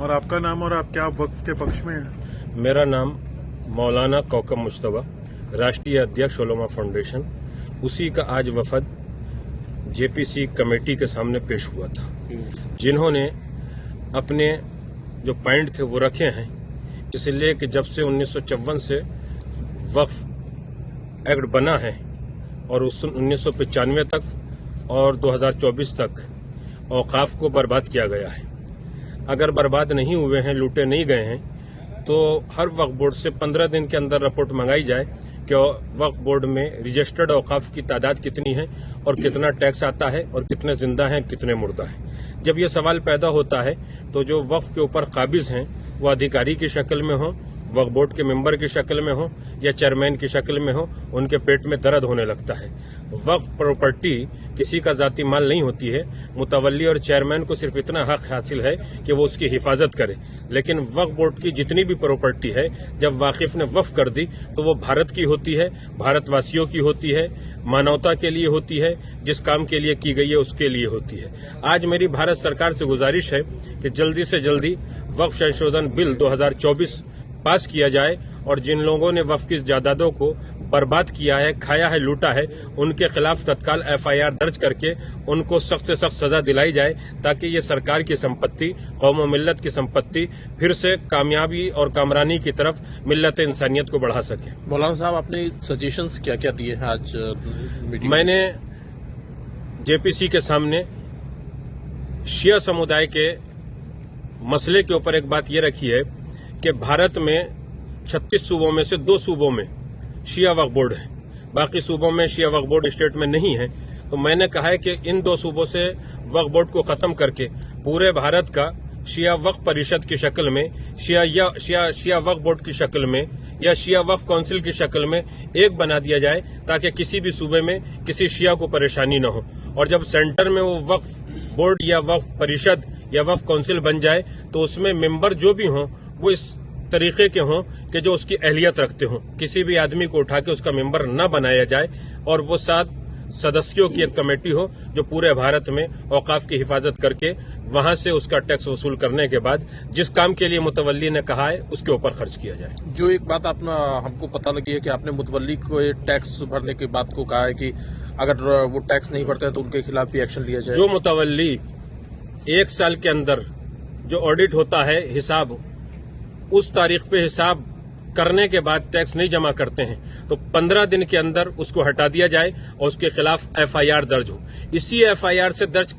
और आपका नाम और आप क्या वक्फ के पक्ष में हैं? मेरा नाम मौलाना कौकब मुश्तबा, राष्ट्रीय अध्यक्ष उलमा फाउंडेशन। उसी का आज वफद जेपीसी कमेटी के सामने पेश हुआ था, जिन्होंने अपने जो पॉइंट थे वो रखे हैं। इसलिए कि जब से 1954 से वक्फ एक्ट बना है और उस 1995 तक और 2024 तक औकाफ को बर्बाद किया गया है। अगर बर्बाद नहीं हुए हैं, लूटे नहीं गए हैं, तो हर वक्फ बोर्ड से 15 दिन के अंदर रिपोर्ट मंगाई जाए कि वक्फ बोर्ड में रजिस्टर्ड औकाफ की तादाद कितनी है और कितना टैक्स आता है और कितने जिंदा हैं, कितने मुर्दा हैं। जब ये सवाल पैदा होता है तो जो वक्फ के ऊपर काबिज हैं वो अधिकारी की शक्ल में हों, वक्फ बोर्ड के मेंबर की शक्ल में हो या चेयरमैन की शक्ल में हो, उनके पेट में दर्द होने लगता है। वक्फ प्रॉपर्टी किसी का जाती माल नहीं होती है। मुतवल्ली और चेयरमैन को सिर्फ इतना हक हासिल है कि वो उसकी हिफाजत करे, लेकिन वक्फ बोर्ड की जितनी भी प्रॉपर्टी है जब वाकिफ ने वक्फ कर दी तो वो भारत की होती है, भारतवासियों की होती है, मानवता के लिए होती है, जिस काम के लिए की गई है उसके लिए होती है। आज मेरी भारत सरकार से गुजारिश है कि जल्दी से जल्दी वक्फ संशोधन बिल 2024 पास किया जाए और जिन लोगों ने वक्फ की जायदादों को बर्बाद किया है, खाया है, लूटा है, उनके खिलाफ तत्काल एफआईआर दर्ज करके उनको सख्त से सख्त सजा दिलाई जाए, ताकि ये सरकार की संपत्ति, कौम और मिल्लत की संपत्ति फिर से कामयाबी और कामरानी की तरफ मिल्लत इंसानियत को बढ़ा सके। मौलाना साहब, आपने सजेशंस क्या क्या दिए हैं आज मीटिंग? मैंने जेपीसी के सामने शिया समुदाय के मसले के ऊपर एक बात ये रखी है कि भारत में 36 सूबों में से 2 सूबों में शिया वक्फ बोर्ड है, बाकी सूबों में शिया वक्फ बोर्ड स्टेट में नहीं है। तो मैंने कहा है कि इन 2 सूबों से वक्फ बोर्ड को खत्म करके पूरे भारत का शिया वक्फ परिषद की शक्ल में, शिया वक्फ बोर्ड की शक्ल में या शिया वक्फ काउंसिल की शक्ल में एक बना दिया जाए, ताकि किसी भी सूबे में किसी शिया को परेशानी न हो। और जब सेंटर में वो वक्फ बोर्ड या वक्फ परिषद या वक्फ काउंसिल बन जाए तो उसमें मेंबर जो भी हों वो इस तरीके के हों कि जो उसकी अहलियत रखते हों। किसी भी आदमी को उठा के उसका मेंबर न बनाया जाए और वो 7 सदस्यों की एक कमेटी हो जो पूरे भारत में औकाफ की हिफाजत करके वहां से उसका टैक्स वसूल करने के बाद जिस काम के लिए मुतवल्ली ने कहा है उसके ऊपर खर्च किया जाए। जो एक बात हमको पता लगी है कि आपने मुतवल्ली को टैक्स भरने की बात को कहा है कि अगर वो टैक्स नहीं भरते तो उनके खिलाफ भी एक्शन लिया जाए। जो मुतवल्ली 1 साल के अंदर जो ऑडिट होता है, हिसाब उस तारीख पे हिसाब करने के बाद टैक्स नहीं जमा करते हैं तो 15 दिन के अंदर उसको हटा दिया जाए और उसके खिलाफ एफआईआर दर्ज हो। इसी एफआईआर से दर्ज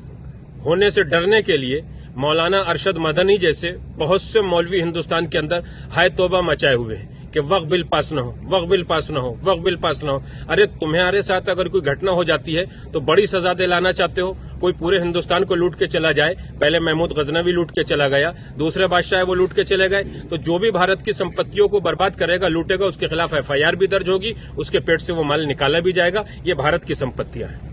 होने से डरने के लिए मौलाना अरशद मदनी जैसे बहुत से मौलवी हिंदुस्तान के अंदर हाय तौबा मचाए हुए हैं कि वक्फ बिल पास न हो, वक्फ बिल पास न हो, वक्फ बिल पास न हो। अरे तुम्हारे साथ अगर कोई घटना हो जाती है तो बड़ी सजा दिलाना चाहते हो। कोई पूरे हिंदुस्तान को लूट के चला जाए, पहले महमूद गजनवी लूट के चला गया, दूसरे बादशाह वो लूट के चले गए, तो जो भी भारत की संपत्तियों को बर्बाद करेगा, लूटेगा, उसके खिलाफ एफआईआर भी दर्ज होगी, उसके पेट से वो माल निकाला भी जाएगा। ये भारत की संपत्तियां हैं।